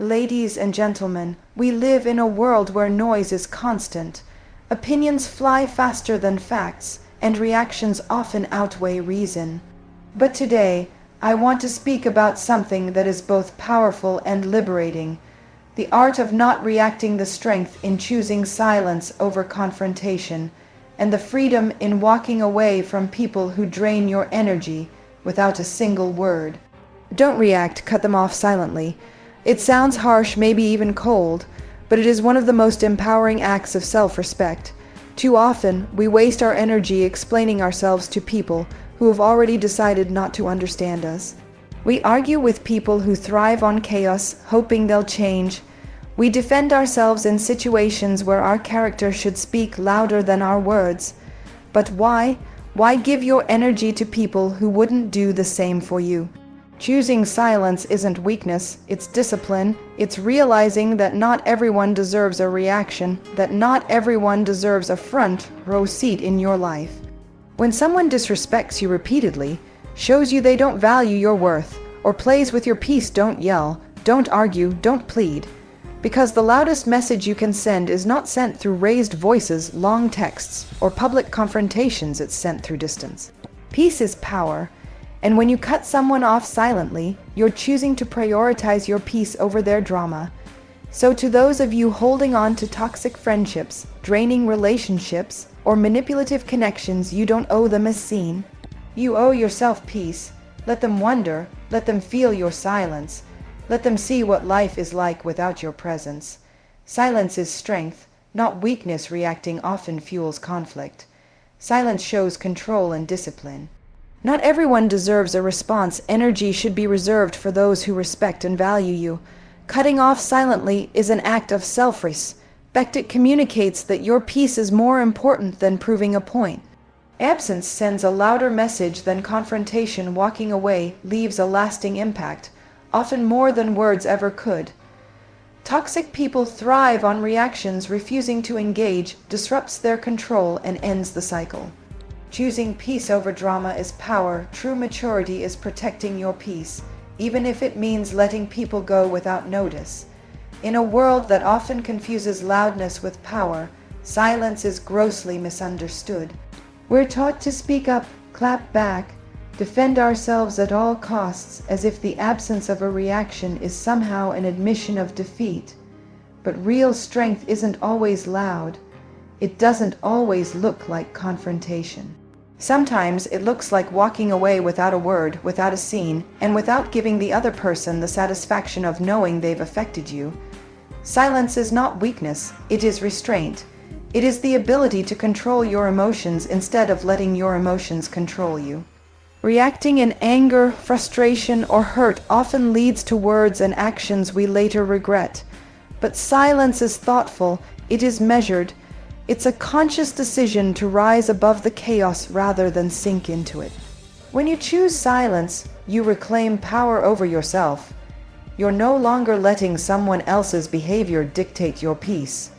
Ladies and gentlemen, we live in a world where noise is constant. Opinions fly faster than facts, and reactions often outweigh reason. But today, I want to speak about something that is both powerful and liberating: the art of not reacting, the strength in choosing silence over confrontation, and the freedom in walking away from people who drain your energy without a single word. Don't react, cut them off silently. It sounds harsh, maybe even cold, but it is one of the most empowering acts of self-respect. Too often, we waste our energy explaining ourselves to people who have already decided not to understand us. We argue with people who thrive on chaos, hoping they'll change. We defend ourselves in situations where our character should speak louder than our words. But why? Why give your energy to people who wouldn't do the same for you? Choosing silence isn't weakness, it's discipline. It's realizing that not everyone deserves a reaction, that not everyone deserves a front row seat in your life. When someone disrespects you repeatedly, shows you they don't value your worth, or plays with your peace, don't yell, don't argue, don't plead. Because the loudest message you can send is not sent through raised voices, long texts, or public confrontations, it's sent through distance. Peace is power. And when you cut someone off silently, you're choosing to prioritize your peace over their drama. So to those of you holding on to toxic friendships, draining relationships, or manipulative connections, you don't owe them a scene. You owe yourself peace. Let them wonder, let them feel your silence. Let them see what life is like without your presence. Silence is strength, not weakness. Reacting often fuels conflict. Silence shows control and discipline. Not everyone deserves a response. Energy should be reserved for those who respect and value you. Cutting off silently is an act of self-respect. It communicates that your peace is more important than proving a point. Absence sends a louder message than confrontation. Walking away leaves a lasting impact, often more than words ever could. Toxic people thrive on reactions. Refusing to engage disrupts their control and ends the cycle. Choosing peace over drama is power. True maturity is protecting your peace, even if it means letting people go without notice. In a world that often confuses loudness with power, silence is grossly misunderstood. We're taught to speak up, clap back, defend ourselves at all costs, as if the absence of a reaction is somehow an admission of defeat. But real strength isn't always loud. It doesn't always look like confrontation. Sometimes it looks like walking away without a word, without a scene, and without giving the other person the satisfaction of knowing they've affected you. Silence is not weakness, it is restraint. It is the ability to control your emotions instead of letting your emotions control you. Reacting in anger, frustration, or hurt often leads to words and actions we later regret. But silence is thoughtful, it is measured. It's a conscious decision to rise above the chaos rather than sink into it. When you choose silence, you reclaim power over yourself. You're no longer letting someone else's behavior dictate your peace.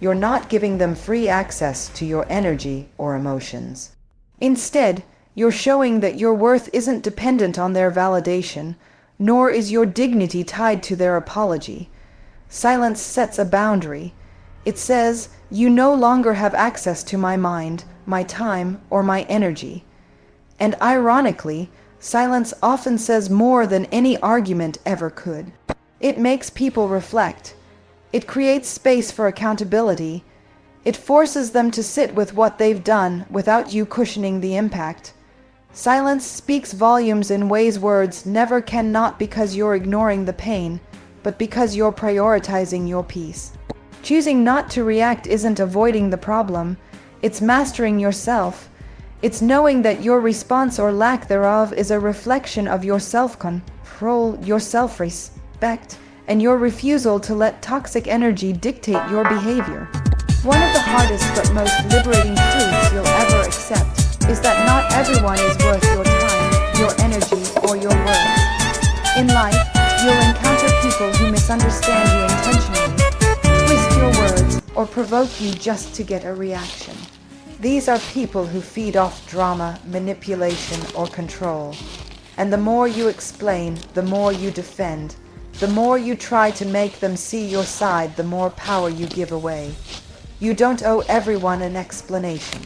You're not giving them free access to your energy or emotions. Instead, you're showing that your worth isn't dependent on their validation, nor is your dignity tied to their apology. Silence sets a boundary. It says, you no longer have access to my mind, my time, or my energy. And ironically, silence often says more than any argument ever could. It makes people reflect. It creates space for accountability. It forces them to sit with what they've done without you cushioning the impact. Silence speaks volumes in ways words never can, not because you're ignoring the pain, but because you're prioritizing your peace. Choosing not to react isn't avoiding the problem, it's mastering yourself. It's knowing that your response or lack thereof is a reflection of your self-control, your self-respect, and your refusal to let toxic energy dictate your behavior. One of the hardest but most liberating truths you'll ever accept is that not everyone is worth your time, your energy, or your words. In life, you'll encounter people who misunderstand you intentionally, twist your words, or provoke you just to get a reaction. These are people who feed off drama, manipulation, or control. And the more you explain, the more you defend, The more you try to make them see your side, the more power you give away. You don't owe everyone an explanation.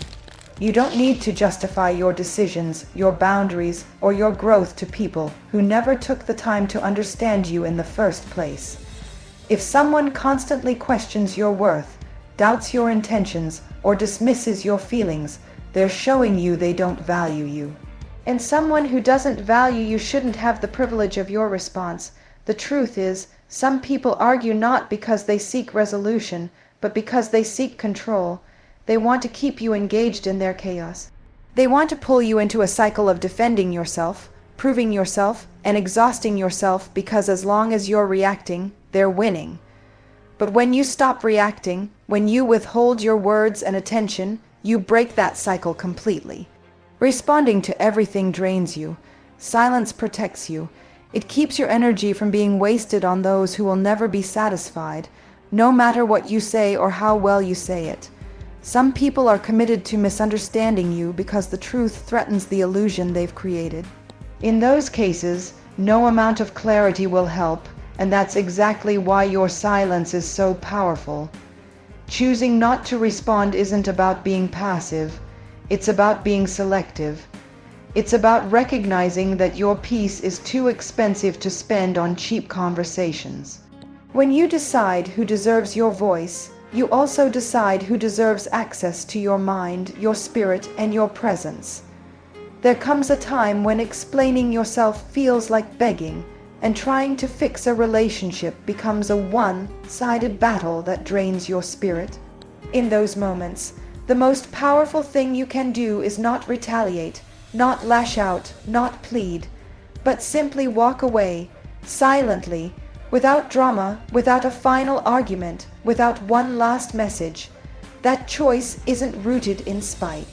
You don't need to justify your decisions, your boundaries, or your growth to people who never took the time to understand you in the first place. If someone constantly questions your worth, doubts your intentions, or dismisses your feelings, they're showing you they don't value you. And someone who doesn't value you shouldn't have the privilege of your response. The truth is, some people argue not because they seek resolution, but because they seek control. They want to keep you engaged in their chaos. They want to pull you into a cycle of defending yourself, proving yourself, and exhausting yourself, because as long as you're reacting, they're winning. But when you stop reacting, when you withhold your words and attention, you break that cycle completely. Responding to everything drains you. Silence protects you. It keeps your energy from being wasted on those who will never be satisfied, no matter what you say or how well you say it. Some people are committed to misunderstanding you because the truth threatens the illusion they've created. In those cases, no amount of clarity will help, and that's exactly why your silence is so powerful. Choosing not to respond isn't about being passive. It's about being selective. It's about recognizing that your peace is too expensive to spend on cheap conversations. When you decide who deserves your voice, you also decide who deserves access to your mind, your spirit, and your presence. There comes a time when explaining yourself feels like begging, and trying to fix a relationship becomes a one-sided battle that drains your spirit. In those moments, the most powerful thing you can do is not retaliate, not lash out, not plead, but simply walk away, silently, without drama, without a final argument, without one last message. That choice isn't rooted in spite.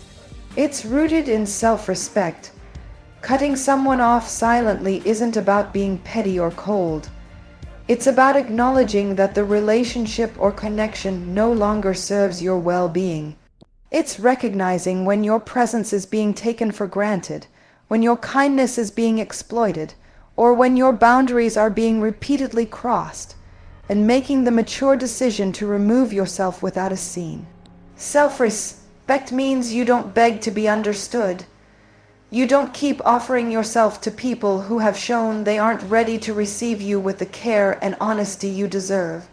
It's rooted in self-respect. Cutting someone off silently isn't about being petty or cold. It's about acknowledging that the relationship or connection no longer serves your well-being. It's recognizing when your presence is being taken for granted, when your kindness is being exploited, or when your boundaries are being repeatedly crossed, and making the mature decision to remove yourself without a scene. Self-respect means you don't beg to be understood. You don't keep offering yourself to people who have shown they aren't ready to receive you with the care and honesty you deserve.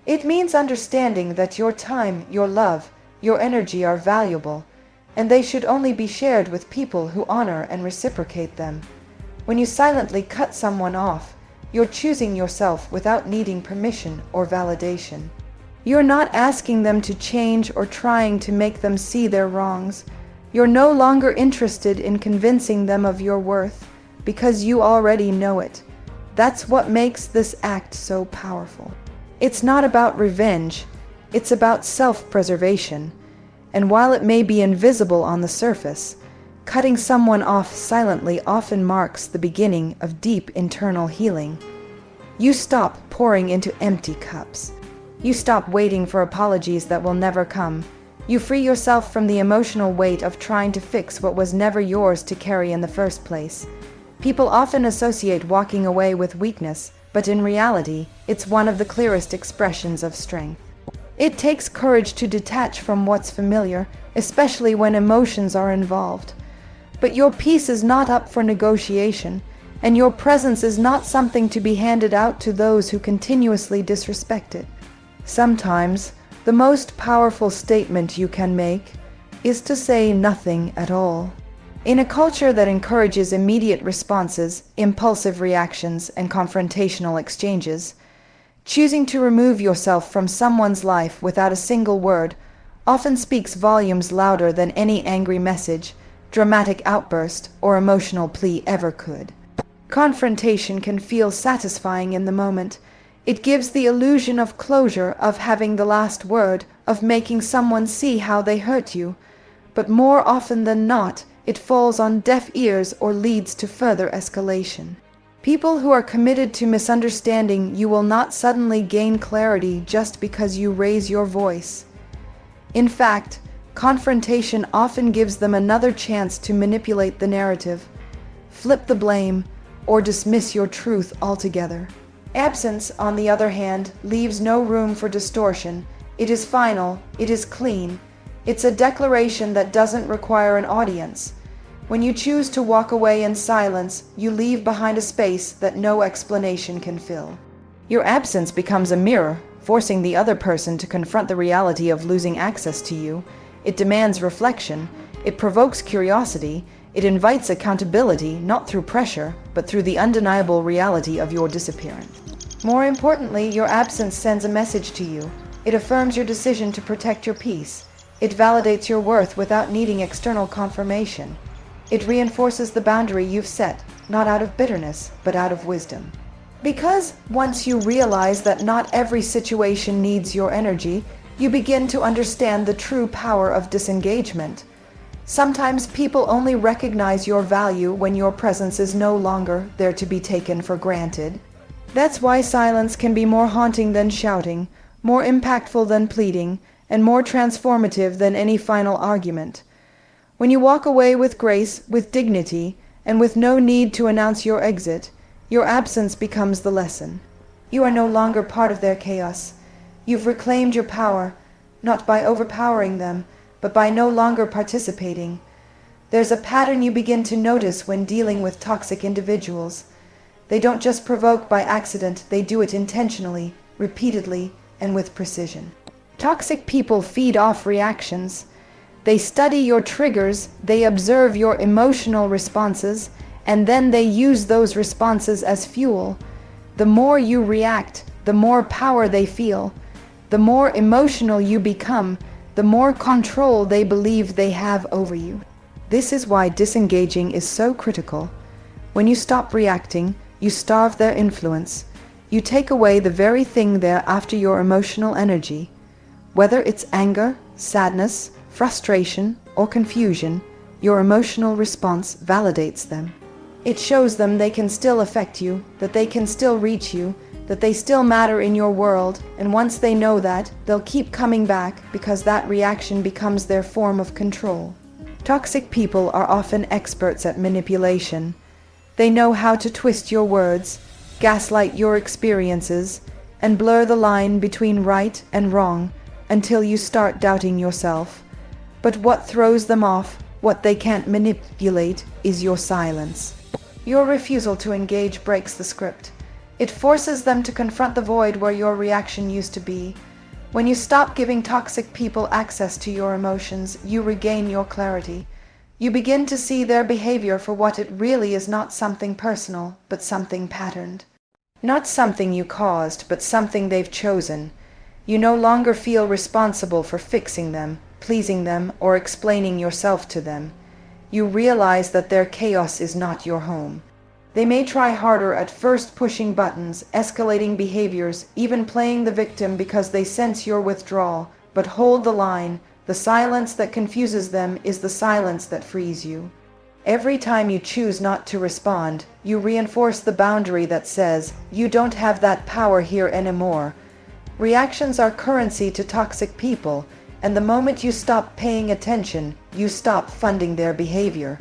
It means understanding that your time, your love, your energy are valuable, and they should only be shared with people who honor and reciprocate them. When you silently cut someone off, you're choosing yourself without needing permission or validation. You're not asking them to change or trying to make them see their wrongs. You're no longer interested in convincing them of your worth, because you already know it. That's what makes this act so powerful. It's not about revenge. It's about self-preservation, and while it may be invisible on the surface, cutting someone off silently often marks the beginning of deep internal healing. You stop pouring into empty cups. You stop waiting for apologies that will never come. You free yourself from the emotional weight of trying to fix what was never yours to carry in the first place. People often associate walking away with weakness, but in reality, it's one of the clearest expressions of strength. It takes courage to detach from what's familiar, especially when emotions are involved. But your peace is not up for negotiation, and your presence is not something to be handed out to those who continuously disrespect it. Sometimes, the most powerful statement you can make is to say nothing at all. In a culture that encourages immediate responses, impulsive reactions, and confrontational exchanges, choosing to remove yourself from someone's life without a single word often speaks volumes louder than any angry message, dramatic outburst, or emotional plea ever could. Confrontation can feel satisfying in the moment. It gives the illusion of closure, of having the last word, of making someone see how they hurt you. But more often than not, it falls on deaf ears or leads to further escalation. People who are committed to misunderstanding you will not suddenly gain clarity just because you raise your voice. In fact, confrontation often gives them another chance to manipulate the narrative, flip the blame, or dismiss your truth altogether. Absence, on the other hand, leaves no room for distortion. It is final, it is clean. It's a declaration that doesn't require an audience. When you choose to walk away in silence, you leave behind a space that no explanation can fill. Your absence becomes a mirror, forcing the other person to confront the reality of losing access to you. It demands reflection. It provokes curiosity. It invites accountability, not through pressure, but through the undeniable reality of your disappearance. More importantly, your absence sends a message to you. It affirms your decision to protect your peace. It validates your worth without needing external confirmation. It reinforces the boundary you've set, not out of bitterness, but out of wisdom. Because once you realize that not every situation needs your energy, you begin to understand the true power of disengagement. Sometimes people only recognize your value when your presence is no longer there to be taken for granted. That's why silence can be more haunting than shouting, more impactful than pleading, and more transformative than any final argument. When you walk away with grace, with dignity, and with no need to announce your exit, your absence becomes the lesson. You are no longer part of their chaos. You've reclaimed your power, not by overpowering them, but by no longer participating. There's a pattern you begin to notice when dealing with toxic individuals. They don't just provoke by accident, they do it intentionally, repeatedly, and with precision. Toxic people feed off reactions. They study your triggers, they observe your emotional responses, and then they use those responses as fuel. The more you react, the more power they feel. The more emotional you become, the more control they believe they have over you. This is why disengaging is so critical. When you stop reacting, you starve their influence. You take away the very thing they're after, your emotional energy. Whether it's anger, sadness, frustration, or confusion, your emotional response validates them. It shows them they can still affect you, that they can still reach you, that they still matter in your world, and once they know that, they'll keep coming back because that reaction becomes their form of control. Toxic people are often experts at manipulation. They know how to twist your words, gaslight your experiences, and blur the line between right and wrong until you start doubting yourself. But what throws them off, what they can't manipulate, is your silence. Your refusal to engage breaks the script. It forces them to confront the void where your reaction used to be. When you stop giving toxic people access to your emotions, you regain your clarity. You begin to see their behavior for what it really is, not something personal, but something patterned. Not something you caused, but something they've chosen. You no longer feel responsible for fixing them, pleasing them, or explaining yourself to them. You realize that their chaos is not your home. They may try harder at first, pushing buttons, escalating behaviors, even playing the victim because they sense your withdrawal, but hold the line. The silence that confuses them is the silence that frees you. Every time you choose not to respond, you reinforce the boundary that says, you don't have that power here anymore. Reactions are currency to toxic people, and the moment you stop paying attention, you stop funding their behavior.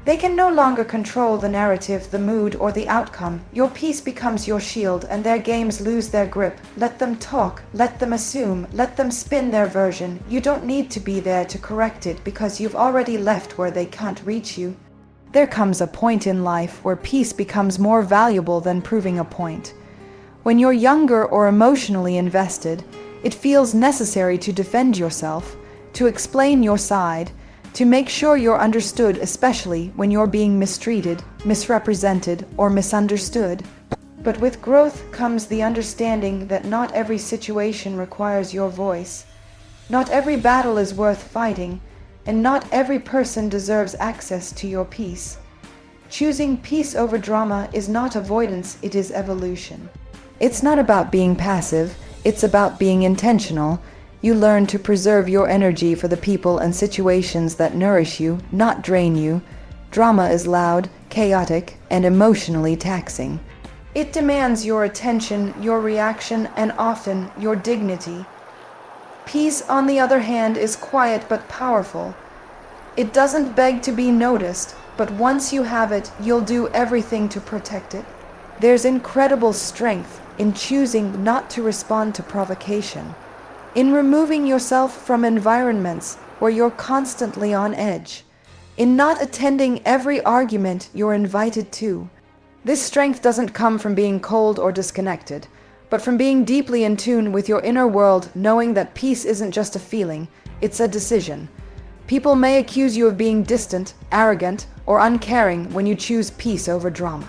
They can no longer control the narrative, the mood, or the outcome. Your peace becomes your shield, and their games lose their grip. Let them talk, let them assume, let them spin their version. You don't need to be there to correct it because you've already left where they can't reach you. There comes a point in life where peace becomes more valuable than proving a point. When you're younger or emotionally invested, it feels necessary to defend yourself, to explain your side, to make sure you're understood, especially when you're being mistreated, misrepresented, or misunderstood. But with growth comes the understanding that not every situation requires your voice. Not every battle is worth fighting, and not every person deserves access to your peace. Choosing peace over drama is not avoidance, it is evolution. It's not about being passive, it's about being intentional. You learn to preserve your energy for the people and situations that nourish you, not drain you. Drama is loud, chaotic, and emotionally taxing. It demands your attention, your reaction, and often your dignity. Peace, on the other hand, is quiet but powerful. It doesn't beg to be noticed, but once you have it, you'll do everything to protect it. There's incredible strength in choosing not to respond to provocation, in removing yourself from environments where you're constantly on edge, in not attending every argument you're invited to. This strength doesn't come from being cold or disconnected, but from being deeply in tune with your inner world, knowing that peace isn't just a feeling, it's a decision. People may accuse you of being distant, arrogant, or uncaring when you choose peace over drama.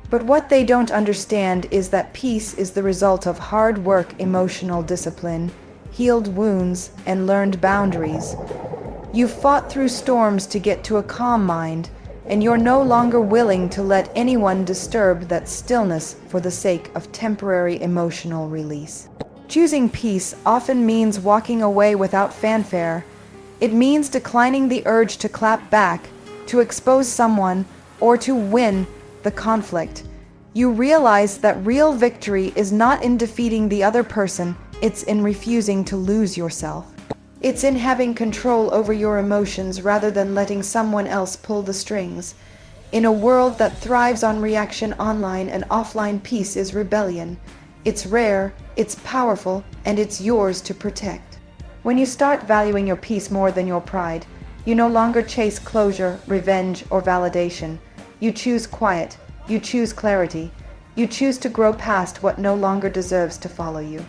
But what they don't understand is that peace is the result of hard work, emotional discipline, healed wounds, and learned boundaries. You've fought through storms to get to a calm mind, and you're no longer willing to let anyone disturb that stillness for the sake of temporary emotional release. Choosing peace often means walking away without fanfare. It means declining the urge to clap back, to expose someone, or to win the conflict. You realize that real victory is not in defeating the other person, it's in refusing to lose yourself. It's in having control over your emotions rather than letting someone else pull the strings. In a world that thrives on reaction, online and offline peace is rebellion. It's rare, it's powerful, and it's yours to protect. When you start valuing your peace more than your pride, you no longer chase closure, revenge, or validation. You choose quiet, you choose clarity, you choose to grow past what no longer deserves to follow you.